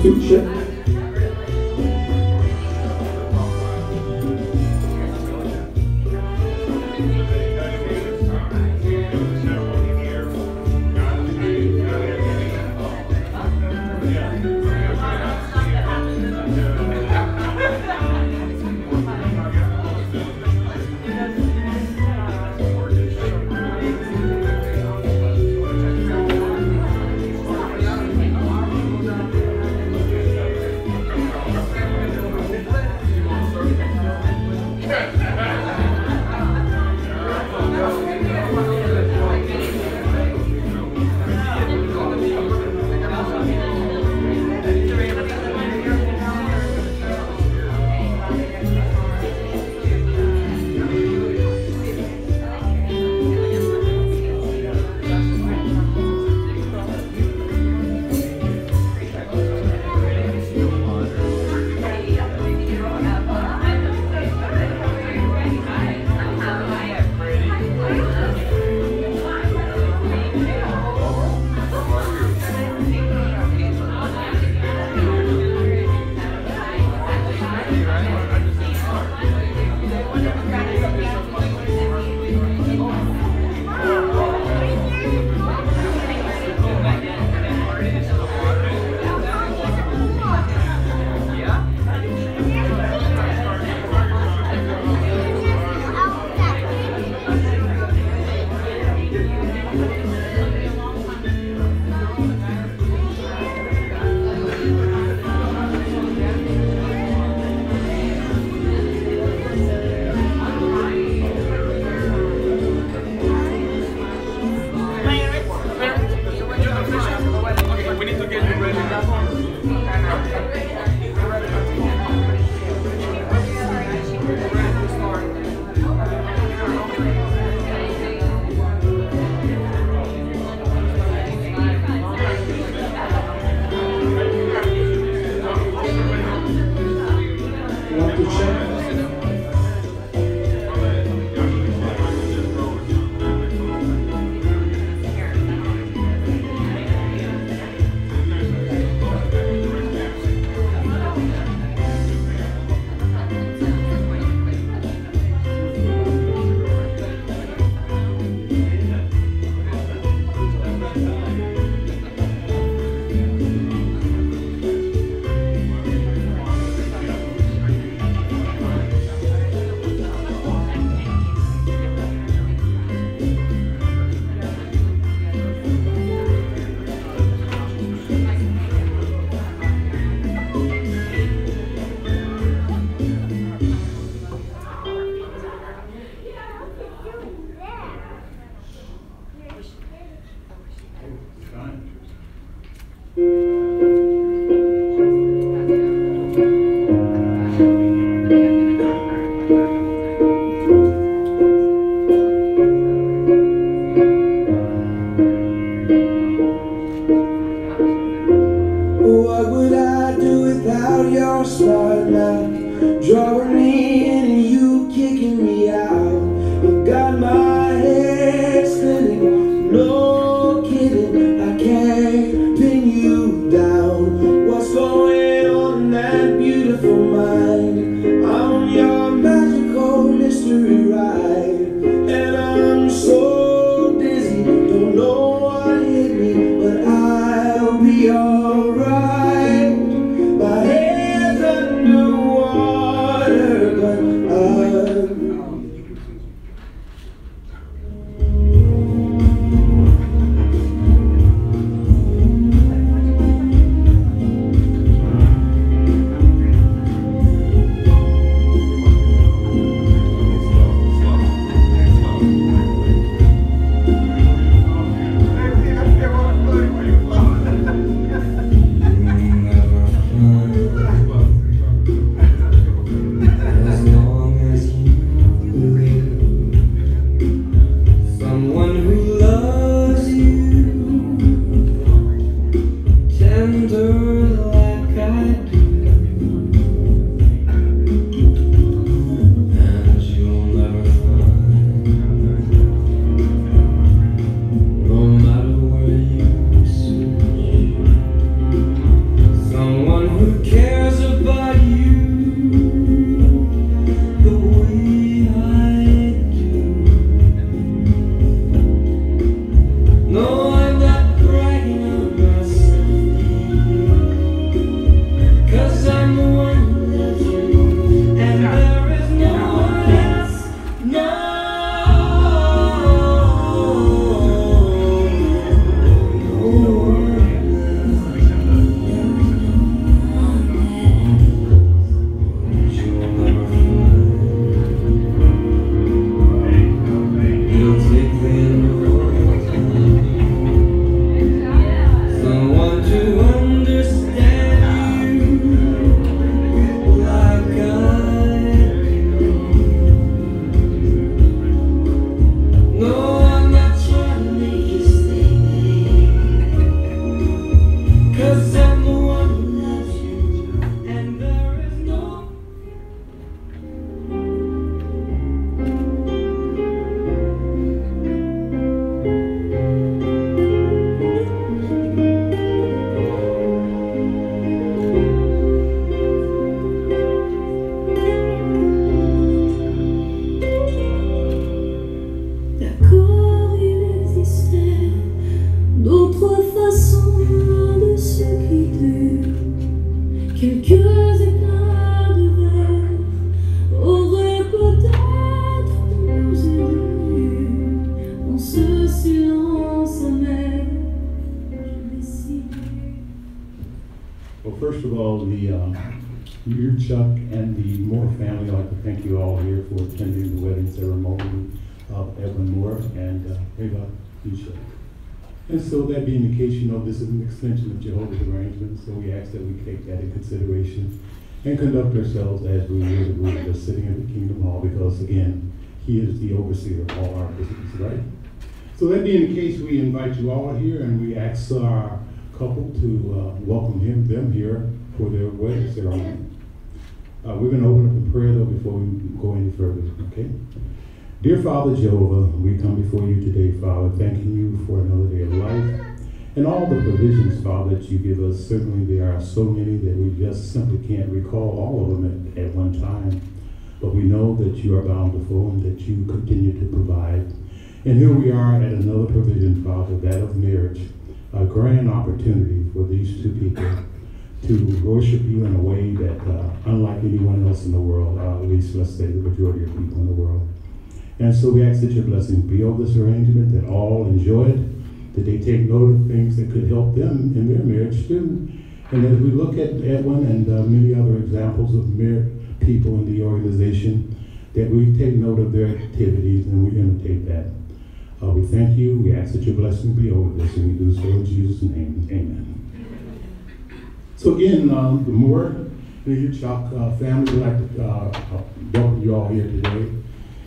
future. the Jurczak and the Moore family, I'd like to thank you all here for attending the wedding ceremony of Edwin Moore and Eva Jurczak. And so that being the case, you know, this is an extension of Jehovah's arrangement, so we ask that we take that in consideration and conduct ourselves as we would just sitting in the Kingdom Hall, because again, he is the overseer of all our business, right? So that being the case, we invite you all here, and we ask our couple to welcome them here for their wedding ceremony. We're going to open up in prayer, though, before we go any further, okay? Dear Father Jehovah, we come before you today, Father, thanking you for another day of life and all the provisions, Father, that you give us. Certainly there are so many that we just simply can't recall all of them at one time. But we know that you are bountiful and that you continue to provide. And here we are at another provision, Father, that of marriage, a grand opportunity for these two people to worship you in a way that unlike anyone else in the world, at least let's say the majority of people in the world. And so we ask that your blessing be over this arrangement, that all enjoy it, that they take note of things that could help them in their marriage too. And as we look at Edwin and many other examples of married people in the organization, that we take note of their activities and we imitate that. We thank you, we ask that your blessing be over this, and we do so in Jesus' name, amen. So again, the Moore and the Jurczak family would like to welcome you all here today.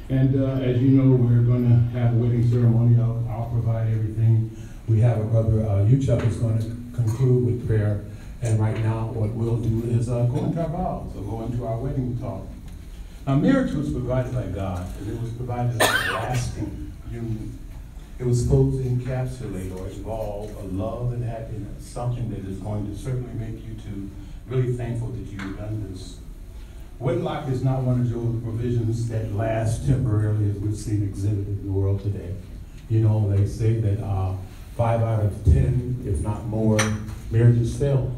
And as you know, we're going to have a wedding ceremony. I'll provide everything. We have a brother, Jurczak is going to conclude with prayer. And right now, what we'll do is go into our vows, or go into our wedding talk. Now, marriage was provided by God, and it was provided as a lasting union. It was supposed to encapsulate or involve a love and happiness, something that is going to certainly make you to really thankful that you've done this. Wedlock is not one of those provisions that last temporarily, as we've seen exhibited in the world today. You know, they say that 5 out of 10, if not more, marriages fail.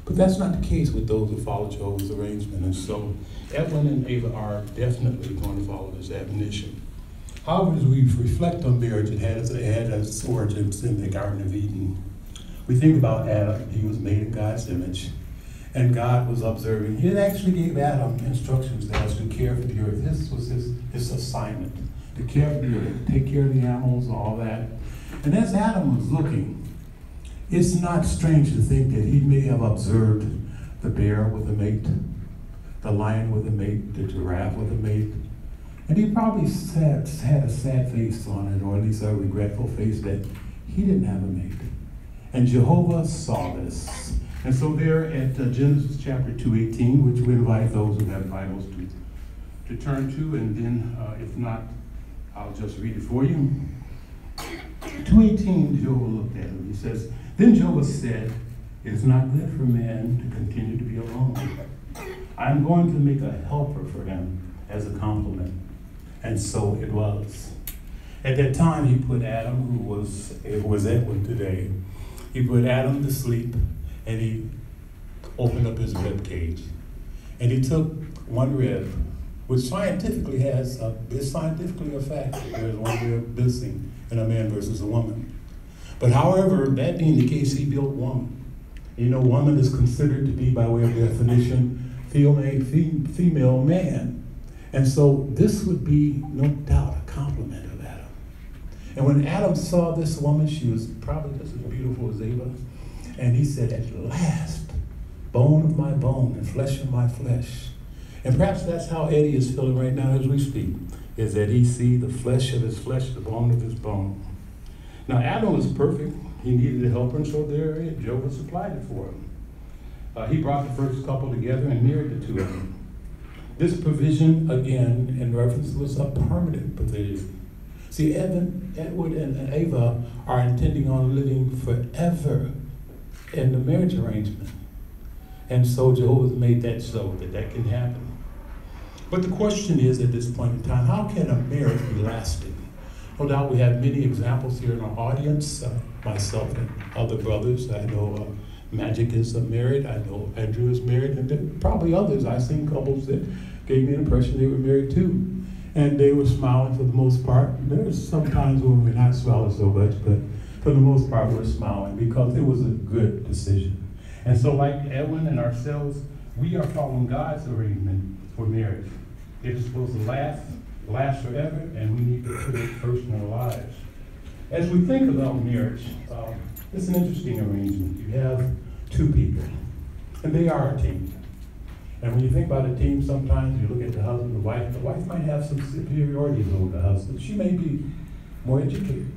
But that's not the case with those who follow Jehovah's arrangement. And so Edwin and Ava are definitely going to follow this admonition. However, as we reflect on marriage, it had its origins in the Garden of Eden. We think about Adam. He was made in God's image. And God was observing. He actually gave Adam instructions as to care for the earth. This was his assignment, to care for the earth, take care of the animals, all that. And as Adam was looking, it's not strange to think that he may have observed the bear with a mate, the lion with a mate, the giraffe with a mate. And he probably had a sad face on it, or at least a regretful face that he didn't have a mate. And Jehovah saw this. And so there at Genesis chapter 2:18, which we invite those who have Bibles to turn to, and then if not, I'll just read it for you. 2:18, Jehovah looked at him. He says, "Then Jehovah said, it is not good for man to continue to be alone. I'm going to make a helper for him as a complement." And so it was. At that time, he put Adam, who was Edwin today, he put Adam to sleep. And he opened up his rib cage. And he took one rib, which scientifically is scientifically a fact that there's one rib missing in a man versus a woman. But however, that being the case, he built woman. You know, woman is considered to be, by way of definition, female man. And so this would be, no doubt, a compliment of Adam. And when Adam saw this woman, she was probably just as beautiful as Eva. And he said, "At last, bone of my bone and flesh of my flesh." And perhaps that's how Eddie is feeling right now as we speak, is that he see the flesh of his flesh, the bone of his bone. Now, Adam was perfect. He needed a helper, and so there Jehovah supplied it for him. He brought the first couple together and married the two of them. This provision, again, in reference, was a permanent provision. See, Edward and Ava are intending on living forever in the marriage arrangement. And so Jehovah's made that so that can happen. But the question is, at this point in time, how can a marriage be lasting? No doubt we have many examples here in our audience, myself and other brothers. I know Magic is married, I know Andrew is married, and then probably others. I've seen couples that gave me an impression they were married too. And they were smiling for the most part. There's some times when we're not smiling so much, but for the most part, we're smiling because it was a good decision. And so like Edwin and ourselves, we are following God's arrangement for marriage. It is supposed to last forever, and we need to put it first in our lives. As we think about marriage, it's an interesting arrangement. You have two people, and they are a team. And when you think about a team, sometimes you look at the husband, the wife might have some superiority over the husband. She may be more educated.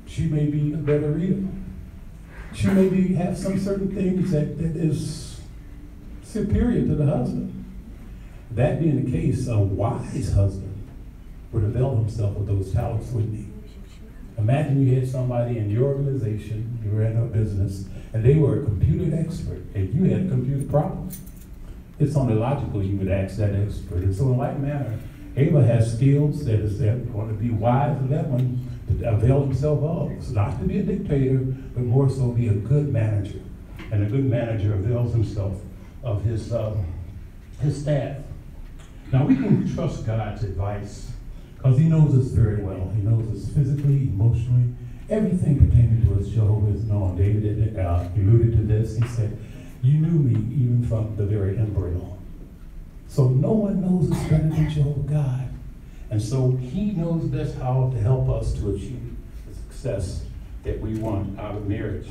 She may be a better reader. She may have some certain things that is superior to the husband. That being the case, a wise husband would avail himself of those talents, wouldn't he? Imagine you had somebody in your organization, you were in a business, and they were a computer expert, and you had computer problems. It's only logical you would ask that expert. And so in like manner, Ava has skills that is going to be wise and that one to avail himself of. It's not to be a dictator, but more so be a good manager. And a good manager avails himself of his staff. Now we can trust God's advice because he knows us very well. He knows us physically, emotionally, everything pertaining to us. Jehovah is known. David alluded to this. He said, "You knew me even from the very embryo." So no one knows us better than Jehovah God. And so he knows best how to help us to achieve the success that we want out of marriage.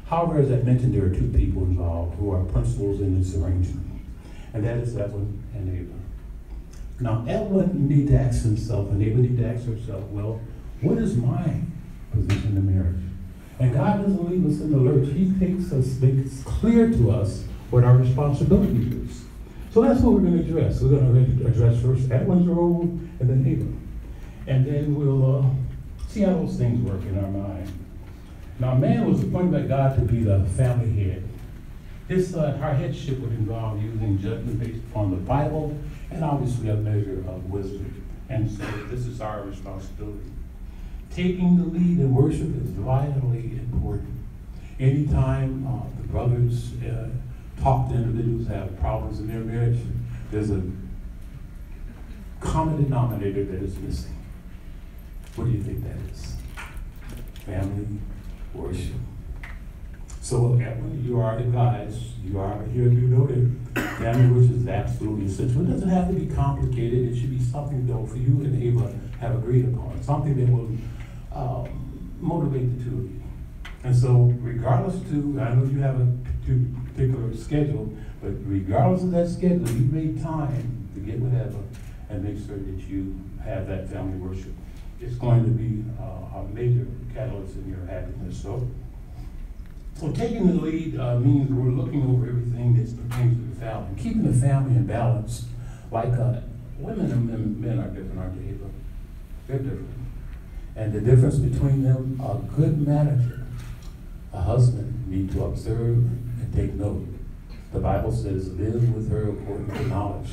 However, as I mentioned, there are two people involved who are principals in this arrangement, and that is Edwin and Ava. Now, Edwin needs to ask himself, and Ava needs to ask herself, well, what is my position in marriage? And God doesn't leave us in the lurch. He makes it clear to us what our responsibility is. So that's what we're going to address. We're going to address first Edwin's role and then Ava. And then we'll see how those things work in our mind. Now, man was appointed by God to be the family head. Our headship would involve using judgment based upon the Bible and obviously a measure of wisdom. And so this is our responsibility. Taking the lead in worship is vitally important. Anytime the brothers talk to individuals who have problems in their marriage, there's a common denominator that is missing. What do you think that is? Family worship. So you are advised, you are here to know that family worship is absolutely essential. It doesn't have to be complicated. It should be something though for you and Ava have agreed upon, something that will motivate the two of you. And so regardless I know you have a particular schedule, but regardless of that schedule, you made time to get with Eva and make sure that you have that family worship. It's going to be a major catalyst in your happiness. So taking the lead means we're looking over everything that pertains to the family, keeping the family in balance. Like women and men are different, aren't they, Eva? They're different. And the difference between them, a good manager, a husband need to observe and take note. The Bible says, live with her according to knowledge.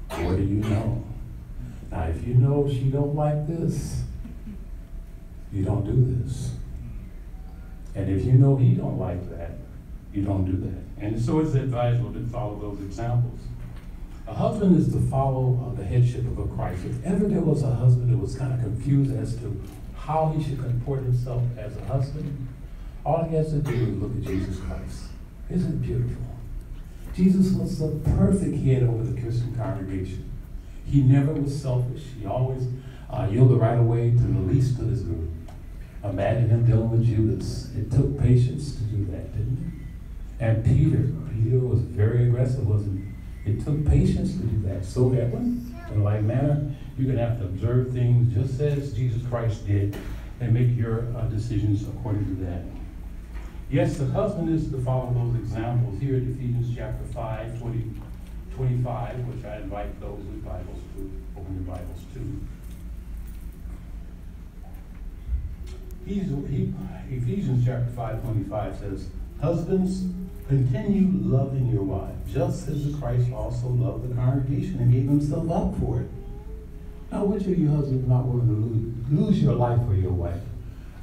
What do you know? Now, if you know she don't like this, you don't do this. And if you know he don't like that, you don't do that. And so it's advisable to follow those examples. A husband is to follow the headship of a Christ. If ever there was a husband that was kind of confused as to how he should comport himself as a husband, all he has to do is look at Jesus Christ. Isn't it beautiful? Jesus was the perfect head over the Christian congregation. He never was selfish. He always yielded right away to the least of his group. Imagine him dealing with Judas. It took patience to do that, didn't it? And Peter was very aggressive, wasn't he? It took patience to do that. So Edwin, in like manner, you're going to have to observe things just as Jesus Christ did and make your decisions according to that. Yes, the husband is to follow those examples here in Ephesians chapter 5, 25, which I invite those with Bibles to open your Bibles to. Ephesians chapter 5:25 says, husbands, continue loving your wife, just as Christ also loved the congregation and gave himself up for it. Now, which of you husbands not willing to lose your life for your wife?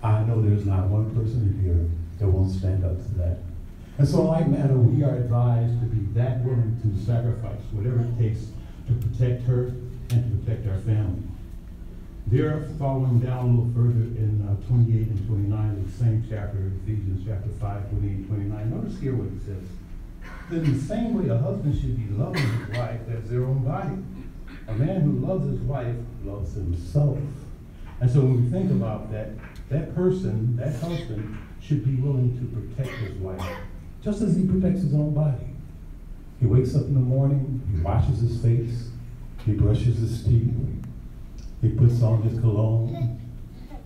I know there's not one person in here that won't stand up to that. And so in like manner, we are advised to be that willing to sacrifice whatever it takes to protect her and to protect our family. There, following down a little further in 28 and 29 of the same chapter, Ephesians chapter 5, 28 and 29, notice here what it says. In the same way, a husband should be loving his wife as their own body. A man who loves his wife loves himself. And so when we think about that, that person, that husband, should be willing to protect his wife, just as he protects his own body. He wakes up in the morning, he washes his face, he brushes his teeth, he puts on his cologne,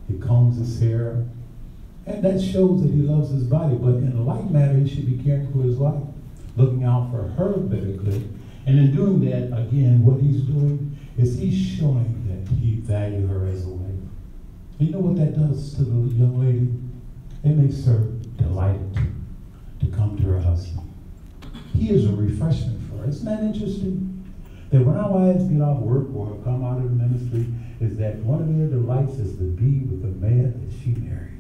he combs his hair, and that shows that he loves his body. But in a like manner, he should be caring for his wife, looking out for her better good. And in doing that, again, what he's doing is he's showing that he values her as a wife. And you know what that does to the young lady? It makes her delighted to come to her husband. He is a refreshment for her. Isn't that interesting? That when our wives get off work or come out of the ministry, is that one of their delights is to be with the man that she married.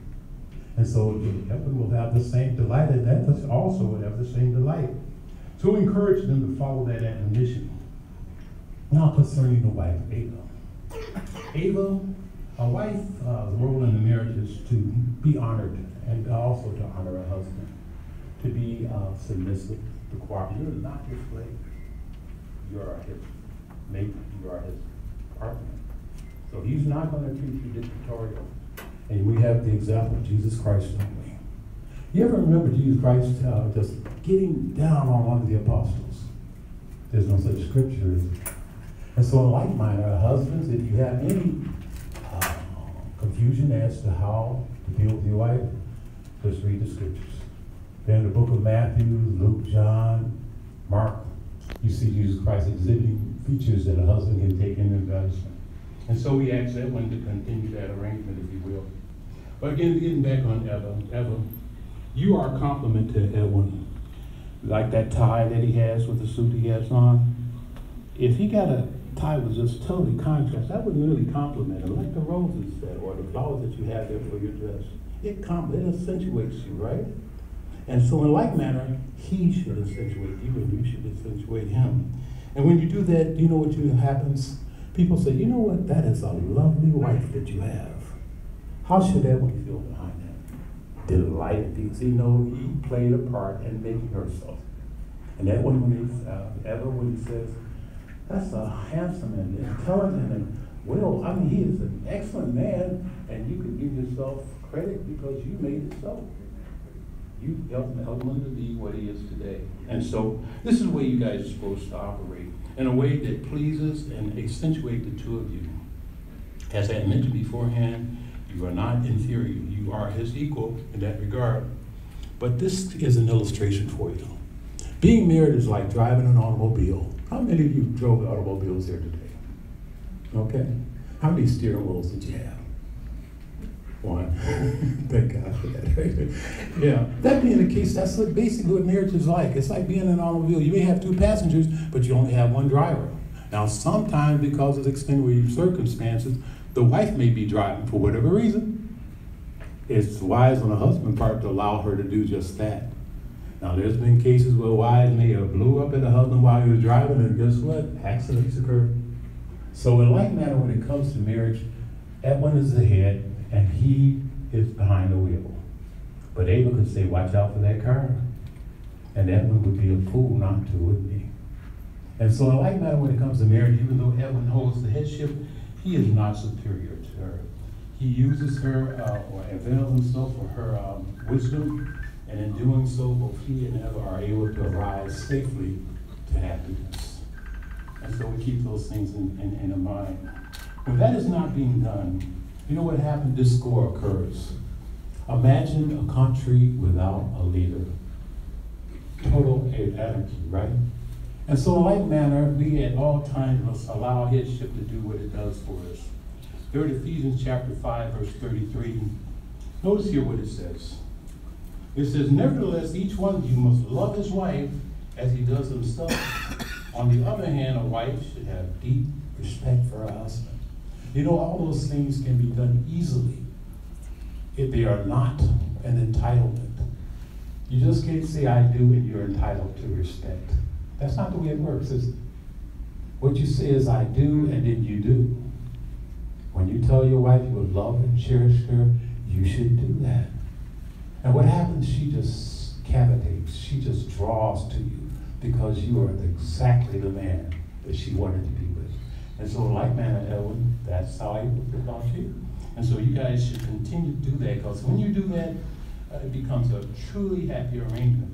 And so Evelyn will have the same delight, and that also will have the same delight. So encourage them to follow that admonition. Now concerning the wife, Ava, a wife, the role in the marriage is to be honored and also to honor her husband, to be submissive, to cooperate. You're not his slave. You are his mate. You are his partner. So he's not going to treat you dictatorial. And we have the example of Jesus Christ, don't we? You ever remember Jesus Christ just getting down on one of the apostles? There's no such scripture. And so in like manner, husbands, if you have any confusion as to how to deal with your wife, just read the scriptures. They're in the book of Matthew, Luke, John, Mark. You see Jesus Christ exhibiting features that a husband can take into advisement. And so we ask Edwin to continue that arrangement, if you will. But again, getting back on Evan, you are a compliment to Edwin. Like that tie that he has with the suit he has on. If he got a tie with just totally contrast, that wouldn't really compliment him. Like the roses that, or the flowers that you have there for your dress. It accentuates you, right? And so in like manner, he should accentuate you and you should accentuate him. And when you do that, you know what happens? People say, you know what, that is a lovely wife that you have. How should Edwin feel behind that? Delighted, because he knows he played a part in making her so. And Edwin, when he says, that's a handsome and intelligent and he is an excellent man, and you can give yourself credit because you made it so. You helped him to be what he is today. And so this is the way you guys are supposed to operate, in a way that pleases and accentuates the two of you. As I mentioned beforehand, you are not inferior. You are his equal in that regard. But this is an illustration for you. Being married is like driving an automobile. How many of you drove automobiles here today? Okay. How many steering wheels did you have? One. Thank God for that. Right? Yeah. That being the case, that's basically what marriage is like. It's like being in an automobile. You may have two passengers, but you only have one driver. Now, sometimes because of extenuating circumstances, the wife may be driving for whatever reason. It's wise on the husband's part to allow her to do just that. Now, there's been cases where wives may have blew up at the husband while he was driving, and guess what? Accidents occur. So in like manner, when it comes to marriage, Edwin is the head, and he is behind the wheel. But Abel could say, watch out for that car. And Edwin would be a fool not to, wouldn't he? And so in like manner, when it comes to marriage, even though Edwin holds the headship, he is not superior to her. He uses her or avails himself for her wisdom, and in doing so, both he and Eva are able to rise safely to happiness. And so we keep those things in mind. When that is not being done, you know what happens? Discord occurs. Imagine a country without a leader. Total anarchy, right? And so in like manner, we at all times must allow headship to do what it does for us. There in Ephesians chapter 5, verse 33, notice here what it says. It says, nevertheless, each one of you must love his wife as he does himself. On the other hand, a wife should have deep respect for her husband. You know, all those things can be done easily if they are not an entitlement. You just can't say I do and you're entitled to respect. That's not the way it works, is it? What you say is I do and then you do. When you tell your wife you will love and cherish her, you should do that. And what happens, she just cavitates, she just draws to you because you are exactly the man that she wanted to be with. And so like manner, Edwin, that's how I feel about you. And so you guys should continue to do that, because when you do that, it becomes a truly happy arrangement.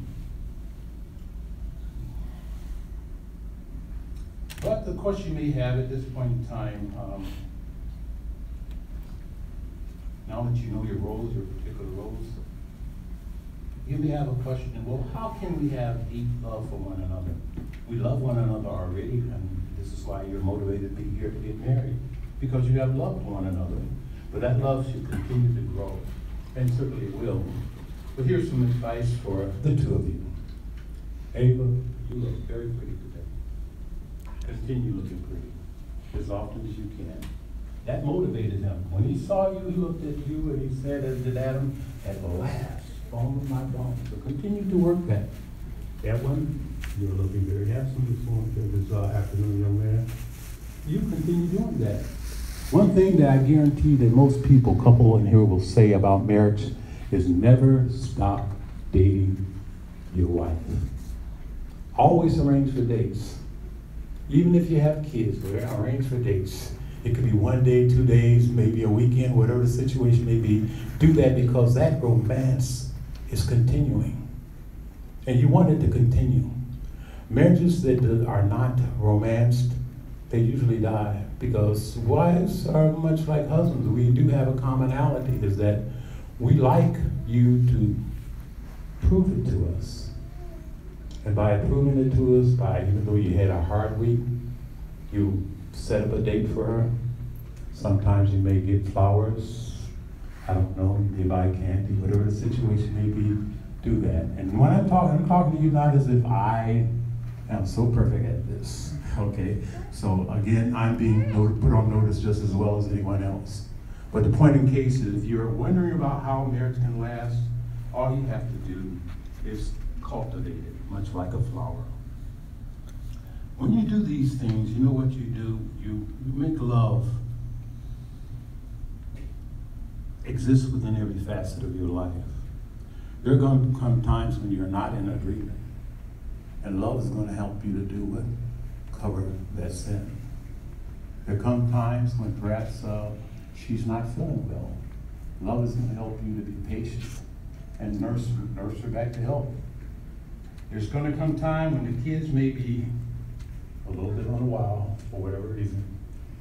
But of course you may have at this point in time, now that you know your roles, your particular roles, you may have a question, well, how can we have deep love for one another? We love one another already, and this is why you're motivated to be here to get married, because you have loved one another. But that love should continue to grow, and certainly it will. But here's some advice for the two of you. Ava, you look very pretty today. Continue looking pretty as often as you can. That motivated him. When he saw you, he looked at you and he said, as did Adam, at last, bone of my bones. So continue to work that. Edwin, you're looking very handsome this afternoon, young man. You continue doing that. One thing that I guarantee that most people, couple in here, will say about marriage is never stop dating your wife. Always arrange for dates. Even if you have kids, arrange for dates. It could be 1 day, 2 days, maybe a weekend, whatever the situation may be. Do that because that romance is continuing. And you want it to continue. Marriages that are not romanced, they usually die, because wives are much like husbands. We do have a commonality, is that we like you to prove it to us. And by proving it to us, even though you had a hard week, you set up a date for her. Sometimes you may get flowers, I don't know, you may buy candy, whatever the situation may be, do that. And when I'm talking to you not as if I am so perfect at this, okay? So again, I'm being put on notice just as well as anyone else. But the point in case is, if you're wondering about how marriage can last, all you have to do is cultivate it, much like a flower. When you do these things, you know what you do? You make love exist within every facet of your life. There are going to come times when you're not in agreement, and love is going to help you to do what? Cover that sin. There come times when perhaps she's not feeling well. Love is going to help you to be patient and nurse her back to health. There's going to come time when the kids may be a little bit on a while for whatever reason,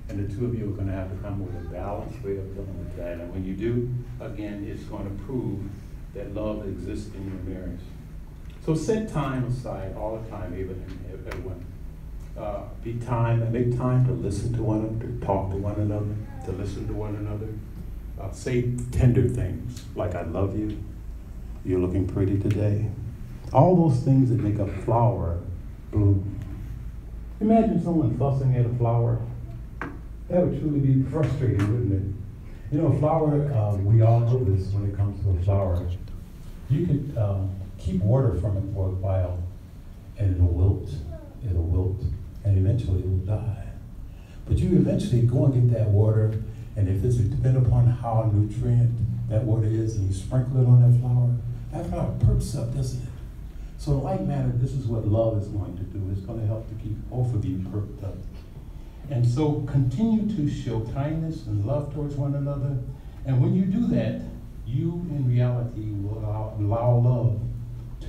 and the two of you are going to have to come with a balanced way of dealing with that. And when you do, again, it's going to prove that love exists in your marriage. So set time aside all the time, everyone. Make time to listen to one another, to talk to one another, to listen to one another. Say tender things like "I love you," "You're looking pretty today." All those things that make a flower bloom. Imagine someone fussing at a flower. That would truly be frustrating, wouldn't it? You know, a flower, we all know this when it comes to a flower. You could keep water from it for a while, and it'll wilt, and eventually it will die. But you eventually go and get that water, and if it's depending upon how nutrient that water is, and you sprinkle it on that flower perks up, doesn't it? So in like manner, this is what love is going to do. It's going to help to keep both of you perked up. And so continue to show kindness and love towards one another. And when you do that, you in reality will allow love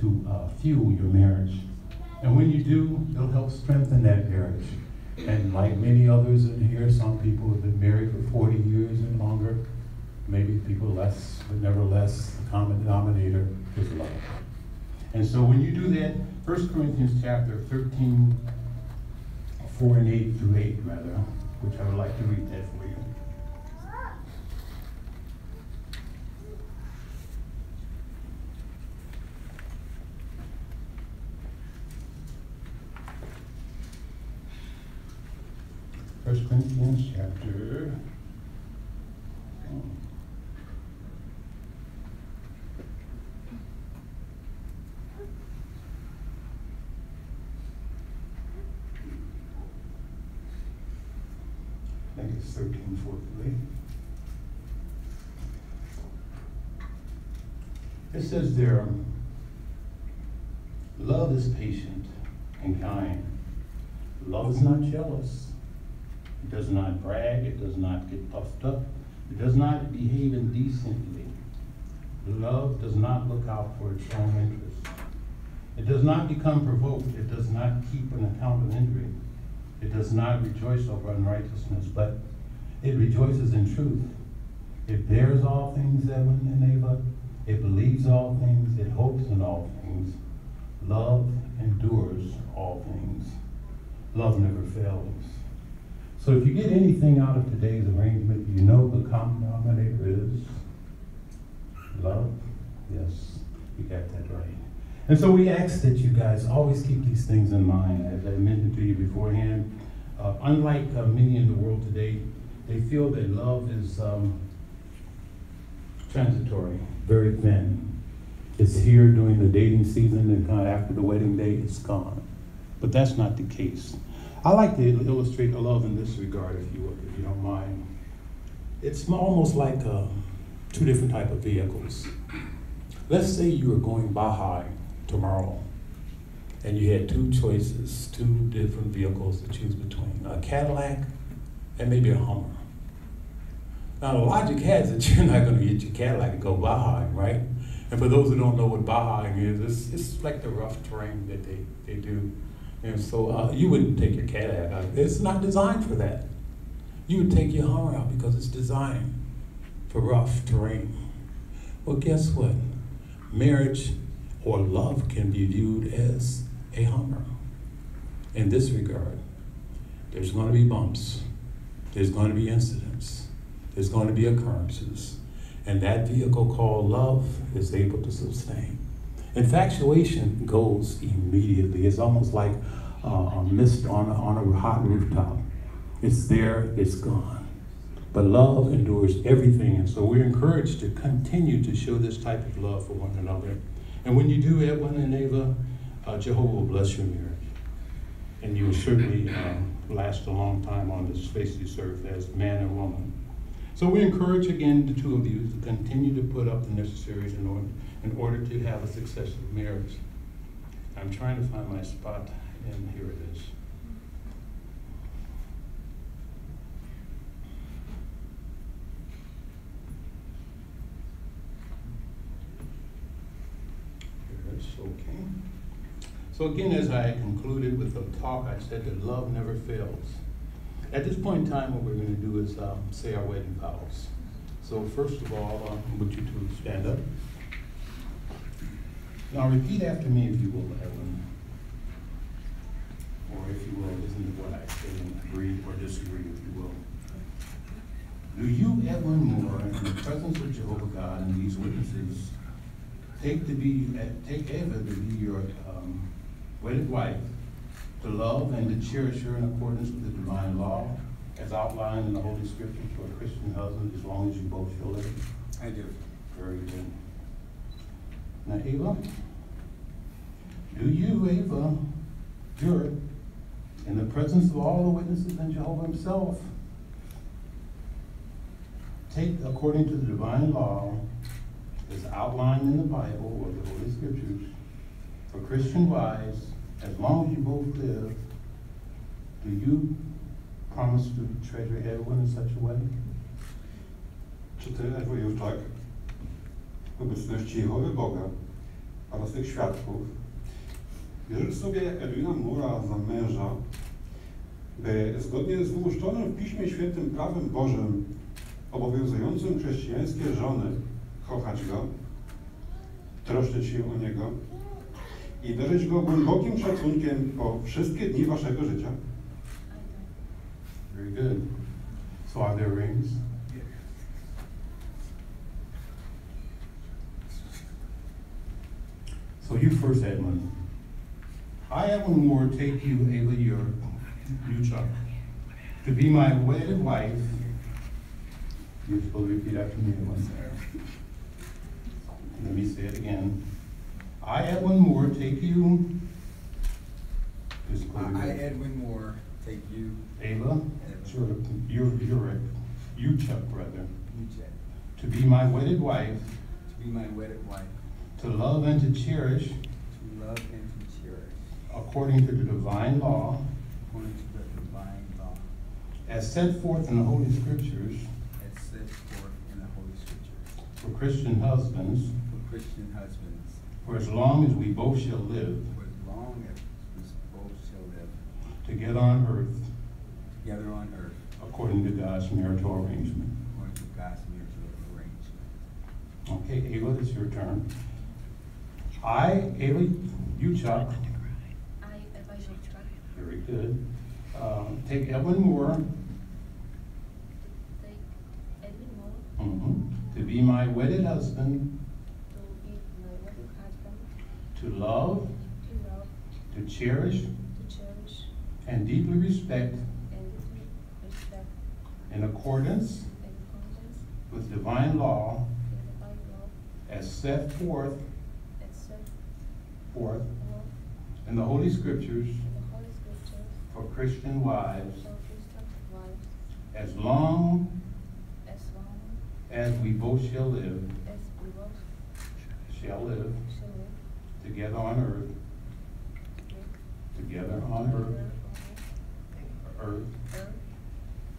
to fuel your marriage. And when you do, it'll help strengthen that marriage. And like many others in here, some people have been married for 40 years and longer. Maybe people less, but nevertheless, the common denominator is love. And so when you do that, 1 Corinthians chapter 13, 4 and 8 through 8, rather, which I would like to read that for you. First Corinthians chapter 1 I think it's 13:43. It says there, love is patient and kind. Love is not jealous. It does not brag. It does not get puffed up. It does not behave indecently. Love does not look out for its own interest. It does not become provoked. It does not keep an account of injury. It does not rejoice over unrighteousness, but it rejoices in truth. It bears all things, Edwin and Ava. It believes all things. It hopes in all things. Love endures all things. Love never fails. So if you get anything out of today's arrangement, you know the common denominator is love. Yes, you got that right. And so we ask that you guys always keep these things in mind. As I mentioned to you beforehand, unlike many in the world today, they feel that love is transitory, very thin. It's here during the dating season, and kind of after the wedding day, it's gone. But that's not the case. I like to illustrate love in this regard, if you don't mind. It's almost like two different types of vehicles. Let's say you were going Baja tomorrow, and you had two choices, two different vehicles to choose between, a Cadillac and maybe a Hummer. Now the logic has that you're not going to get your Cadillac and go Baja, right? And for those who don't know what Baja is, it's like the rough terrain that they do. And so you wouldn't take your Cadillac out. It's not designed for that. You would take your Hummer out because it's designed for rough terrain. Well, guess what? Marriage or love can be viewed as a Hummer. In this regard, there's going to be bumps. There's going to be incidents. There's going to be occurrences. And that vehicle called love is able to sustain. Infatuation goes immediately. It's almost like a mist on a hot rooftop. It's there, it's gone. But love endures everything, and so we're encouraged to continue to show this type of love for one another. And when you do, Edwin and Ava, Jehovah will bless your marriage. And you will certainly last a long time on this face of the earth as man and woman. So we encourage, again, the two of you to continue to put up the necessaries in order to have a successful marriage. I'm trying to find my spot, and here it is. Here it is, okay. So again, as I concluded with the talk, I said that love never fails. At this point in time, what we're going to do is say our wedding vows. So first of all, I want you to stand up. Now repeat after me, if you will, Edwin. Or if you will, listen to what I say and agree or disagree, if you will. Do you, Edwin Moore, in the presence of Jehovah God and these witnesses, take Eva to be your wedded wife, to love and to cherish her in accordance with the divine law, as outlined in the Holy Scriptures for a Christian husband, as long as you both shall live? I do. Very good. Now, Ava, do you, Ava, Jurczak, in the presence of all the witnesses and Jehovah himself, take, according to the divine law, as outlined in the Bible or the Holy Scriptures, for Christian wives, as long as you both live, do you promise to treasure Edwin in such a way? Czy ty, Andrzej Jurczak, w obecności Jehowy Boga oraz tych świadków, bierzesz sobie Edwina Moore'a za męża, by zgodnie z wyłuszczonym w Piśmie Świętym prawem Bożym obowiązującym chrześcijańskie żony kochać go, troszczyć się o niego i darzyć go głębokim szacunkiem po wszystkie dni waszego życia? Very good. So are there rings? So you first, Edwin. I, Edwin Moore, take you, Ava Jurczak, to be my wedded wife. You're supposed to repeat after me, Edwin. Let me say it again. I, Edwin Moore, take you. I, Edwin Moore, take you, Ava Jurczak, brother, Jurczak, to be my wedded wife, to be my wedded wife, to love and to cherish, to love and to cherish, according to the divine law, according to the divine law, as set forth in the Holy Scriptures, as set forth in the Holy Scriptures, for Christian husbands, for Christian husbands, for as long as we both shall live for as long as we both shall live together on earth, together on earth, according to God's marital arrangement. according to God's mutual arrangement. Okay, Ava, it's your turn. I, Ava Jurczak, I, Andrzej Jurczak, very good, take Edwin Moore take Edwin Moore to be my wedded husband, to be my wedded husband, to love, to cherish, to cherish, and deeply respect and deeply respect in accordance and accordance with divine law with the divine law as set forth as set forth forth in the Holy Scriptures in the Holy Scriptures for Christian wives, for Christian wives, as long as we both shall live as we both shall live shall live together on earth, together on together earth, on earth,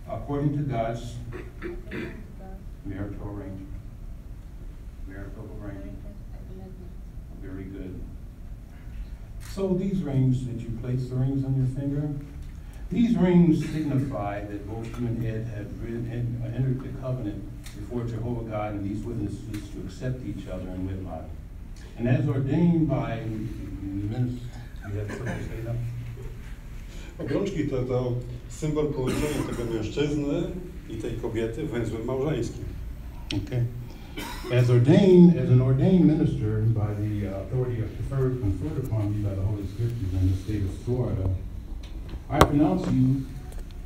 according to God's according to God's marital arrangement. Marital arrangement. agreement. Very good. So these rings that you place the rings on your finger, these rings signify that both you and Ed have entered the covenant before Jehovah God and these witnesses to accept each other in wedlock. And as ordained by the minister, you have something to say now? Obrączki to symbol połączenia tego mężczyzny i tej kobiety węzłem małżeńskim. Okay. As an ordained minister by the authority conferred upon me by the Holy Scriptures in the state of Florida, I pronounce you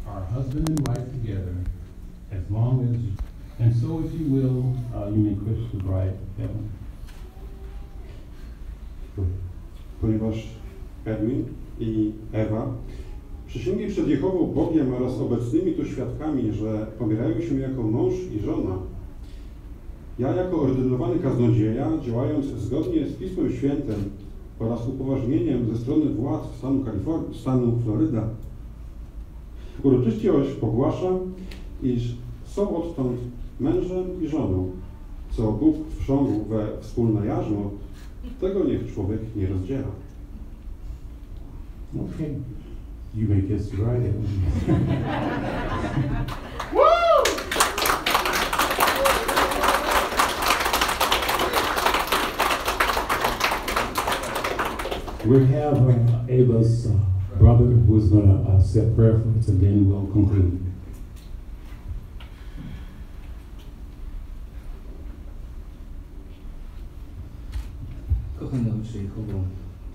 our husband and wife together as long as, and so if you will, you may kiss the bride, Evan. Ponieważ Edwin i Ewa przysięgli przed Jehową Bogiem oraz obecnymi tu świadkami, że pobierają się jako mąż i żona, ja jako ordynowany kaznodzieja, działając zgodnie z Pismem Świętym oraz upoważnieniem ze strony władz stanu Floryda, uroczyście ogłaszam, iż są odtąd mężem i żoną, co Bóg wprzągł we wspólne jarzmo, tego niech człowiek nie rozdziela. Okay. You may kiss the bride, Evan. We have Ava's brother who is going to say a prayer for us, and then we'll conclude. Kochany Ojcze Jehowo,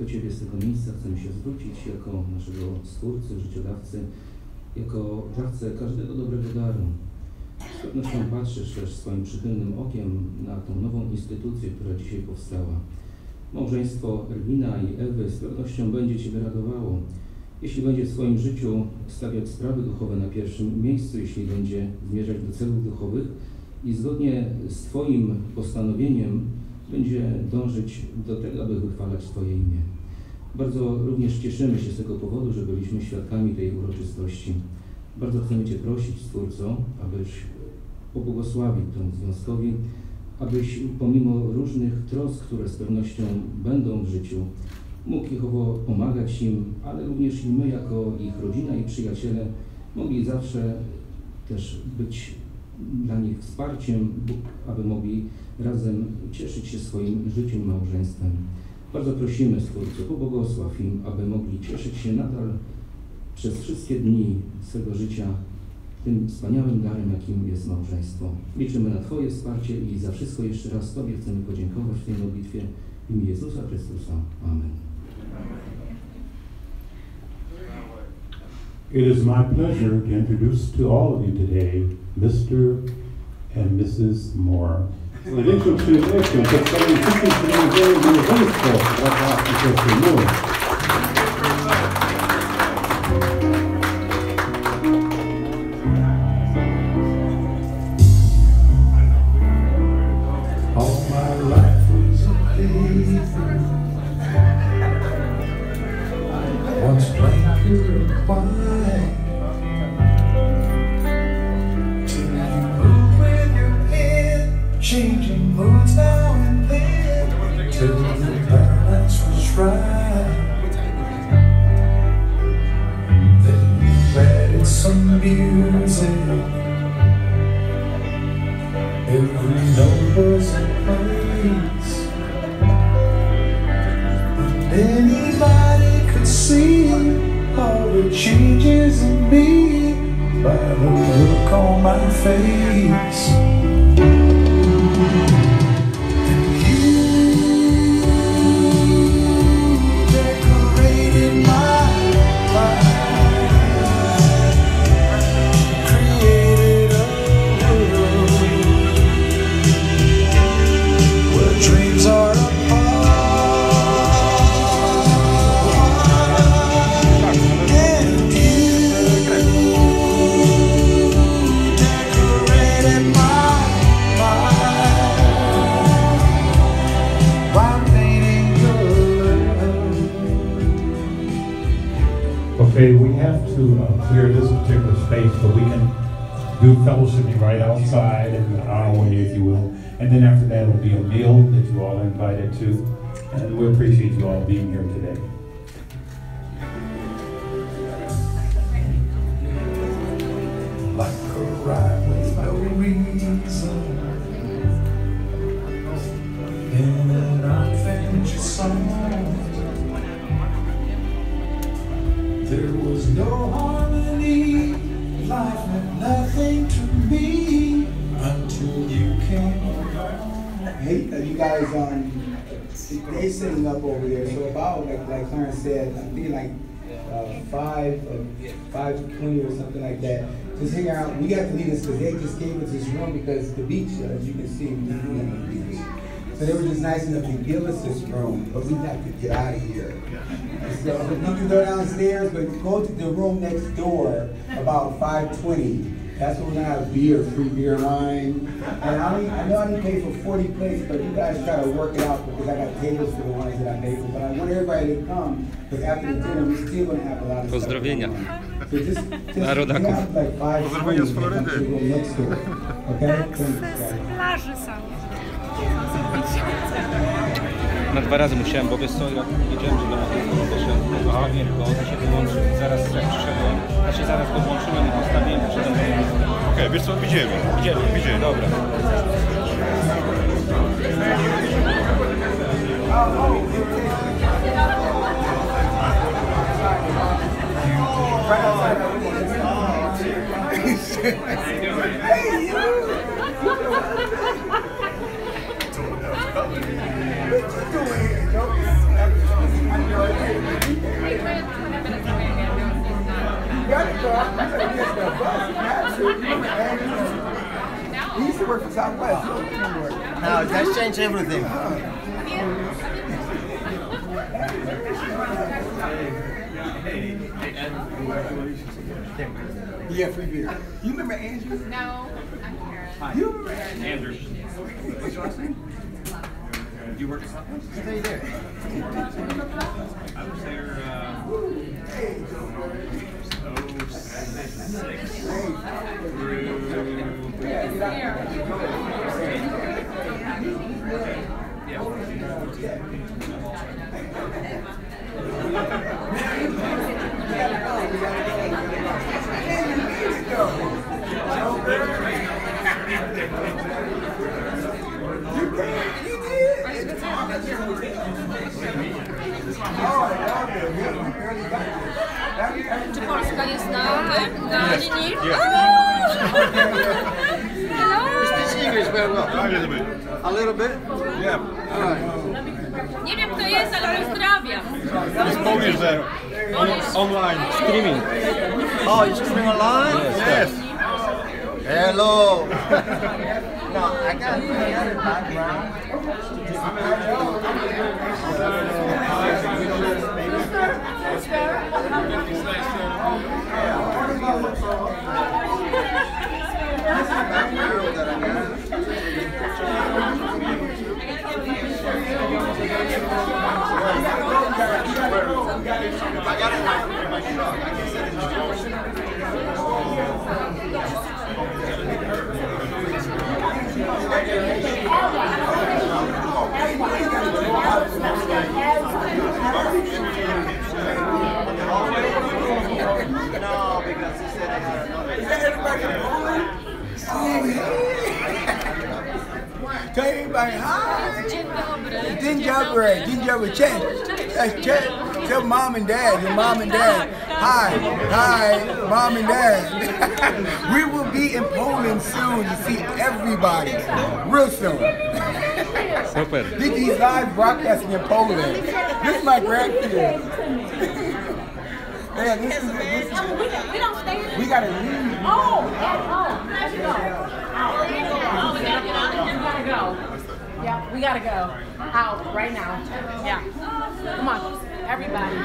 do Ciebie z tego miejsca chcemy się zwrócić jako naszego Stwórcy, życiodawcy, jako dawcę każdego dobrego daru. Z pewnością patrzysz też swoim przychylnym okiem na tą nową instytucję, która dzisiaj powstała. Małżeństwo Erwina i Ewy z pewnością będzie Ciebie radowało, jeśli będzie w swoim życiu stawiać sprawy duchowe na pierwszym miejscu, jeśli będzie zmierzać do celów duchowych i zgodnie z Twoim postanowieniem będzie dążyć do tego, aby wychwalać Twoje imię. Bardzo również cieszymy się z tego powodu, że byliśmy świadkami tej uroczystości. Bardzo chcemy Cię prosić, Stwórco, abyś pobłogosławił temu związkowi, abyś pomimo różnych trosk, które z pewnością będą w życiu, mógł Jehowo pomagać im, ale również i my jako ich rodzina i przyjaciele mogli zawsze też być dla nich wsparciem, aby mogli razem cieszyć się swoim życiem i małżeństwem. Bardzo prosimy, Stwórco, pobłogosław im, aby mogli cieszyć się nadal przez wszystkie dni swego życia tym wspaniałym darem, jakim jest małżeństwo. Liczymy na Twoje wsparcie i za wszystko jeszcze raz Tobie chcemy podziękować w tej modlitwie w imię Jezusa Chrystusa. Amen. It is my pleasure to introduce to all of you today Mr. and Mrs. Moore. Z największą przyjemnością przedstawiam wszystkim przyjemnościom małżeństwo brata i siostry Moore. face. If anybody could see all the changes in me by the look on my face. Okay, we have to clear this particular space, but we can do fellowshipping right outside in our way, if you will. And then after that, it'll be a meal that you all are invited to. And we appreciate you all being here today. Like a ride with no reason in an unfinished song. There was no harmony, life meant nothing to me until you came along. Hey, you guys, they setting up over there. So about like Clarence said, I think like 5:20 or something like that. Just hang out. We got to leave this because they just gave us this room because the beach, as you can see, we just on the beach. So they were just nice enough to give us this room, but we have to get out of here. So you can go downstairs, but go to the room next door about 5:20. That's when we're gonna have beer, free beer line. And I know I didn't pay for 40 plates, but you guys try to work it out because I got tables for the ones that I paid for. But I want everybody to come because after the dinner we're still gonna have a lot of Pozdrowienia. stuff going on. So just Dla rodaków. have like 5:20 to come to the room next door. Okay? Plaży są. Na 2 razy musiałem, bo wiesz co, jak wiedziałem, że do nas poszedł, postawiłem go, to się wyłączył i zaraz jak przyszedłem, znaczy zaraz go włączyłem i postawiłem i przyszedłem do miejsca. Okej, wiesz co, widzimy. Widzieli, dobra. He used to work for Southwest. Now, that's changed everything. Yeah, free beer. You remember Andrew? No, I'm Karen. You remember Andrew. What's your last name? You work at Southwest? Stay there. I was there, Czy Polska jest na linii? You speak English very well. A little bit. A little bit? Yeah. All right. Nie wiem kto jest, ale pozdrawiam. It's Polish there. Online. Streaming. Oh, you streaming online? Yes. Hello. No, I got a background. I got it in my truck. I can send it to No, because he said I had another. Is that everybody on? Oh, yeah. Tell everybody hi. gingerbread. Gingerbread. Chet. That's Chet. Tell mom and dad. Your mom and dad. Hi. Hi, mom and dad. We will be in Poland soon to see everybody. Real soon. Super. He's live broadcasting in Poland. This is my grandkid. Yeah, this is we gotta leave. Oh, let's go. Oh, we gotta get out. We gotta go. Yeah, we gotta go. Out right now. Yeah. Come on, everybody.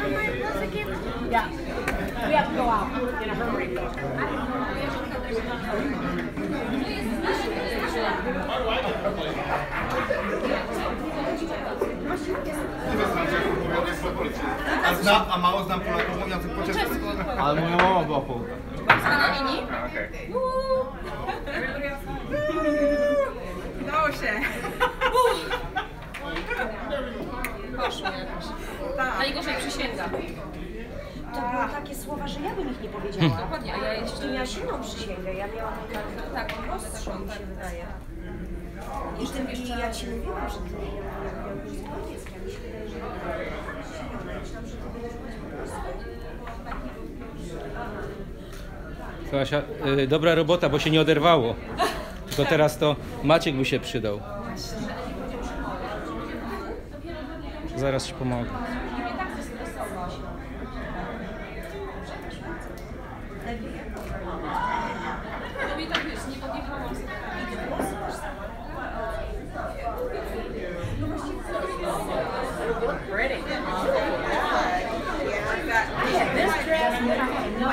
Yeah. We have to go out in a hurry. A mało znam Polaków mówiących po czesku. Ale moja mama była Polka. Na linii? Udało się. Poszło jakoś. Najgorzej przysięga. To były takie słowa, że ja bym ich nie powiedziała. Dokładnie, a ja jeszcze... Ty miałaś inną przysięgę, ja miałam tak prostszą, mi się wydaje. I ty mi, ja ci mówiłam, że ty nie miałeś po niemiecku. Mi się wydaje, że myślałam, że ty będziesz mówić po polsku. Asia, dobra robota, bo się nie oderwało. Tylko teraz to Maciek by się przydał. Zaraz ci pomogę. No mi tak wiesz, nie podjechałam. Pretty. This dress, no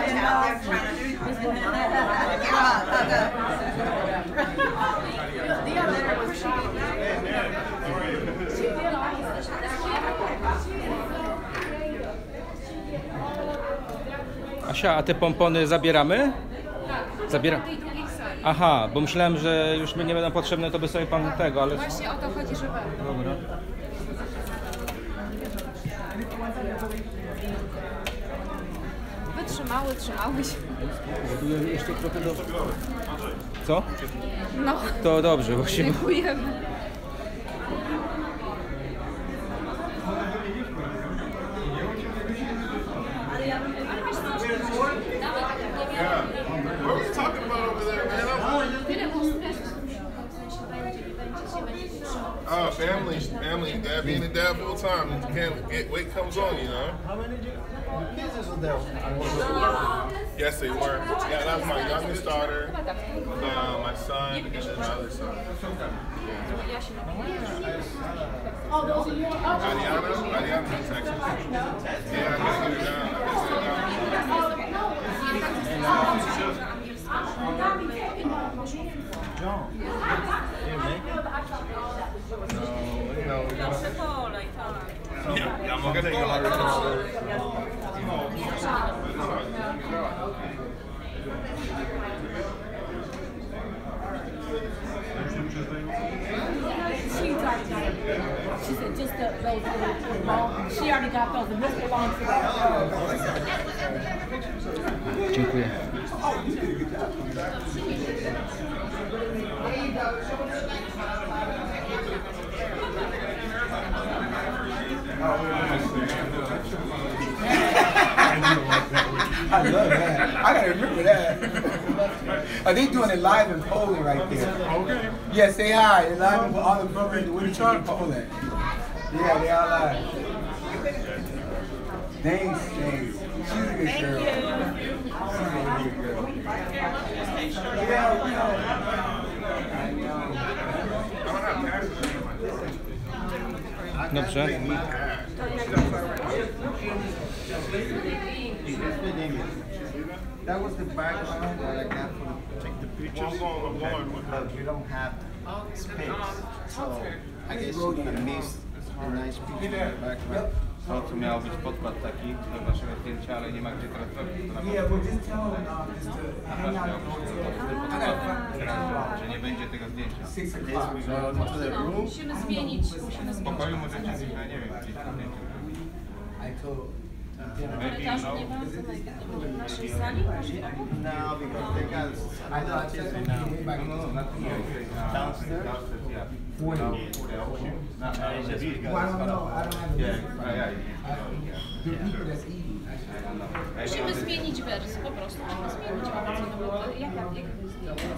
Asia, a te pompony zabieramy? Zabieram. Aha, bo myślałem, że już nie będą potrzebne, to by sobie pan tego, ale... Właśnie o to chodzi, że będą. Dobra. Wytrzymały, trzymały się. Budujemy jeszcze trochę do... Co? No. To dobrze, właśnie. Dziękujemy. Oh, family, dad being a dad full time, you can't get weight comes on, you know. How many kids are there? Yes, they were. Yeah, that was my youngest daughter, my son, and then my other son. Adiana's in Texas. Yeah, I gotta get her down. John, you make it? No, Ja mogę tego harder. She said just those long. She already got those, and this belongs to that. Dziękuję. I love that. I gotta remember that. Are they doing it live in Poland right there? Okay. Yeah, say hi. They're live in all the programs in Poland. Yeah, they are live. Thanks, thanks. She's a good girl. She's a really good girl. Yeah, Dobrze. That was the background that I got for take the pictures. But we don't have space, so I guess I missed a nice picture in the background. To, co miało być podkład taki do naszego zdjęcia, ale nie ma gdzie teraz zrobić. Yeah, but just tell them just to hang out Że nie będzie tego zdjęcia. 6 o'clock. Musimy zmienić. W pokoju możecie, ja nie wiem, gdzieś tam zdjęcie. I told korytarzu nie ma w naszej sali? No, because they got. I know. I said downstairs. 40. Well, I don't know. I don't have the people that's eating. Musimy zmienić wersję, po prostu musimy zmienić opcję, no bo jaka jest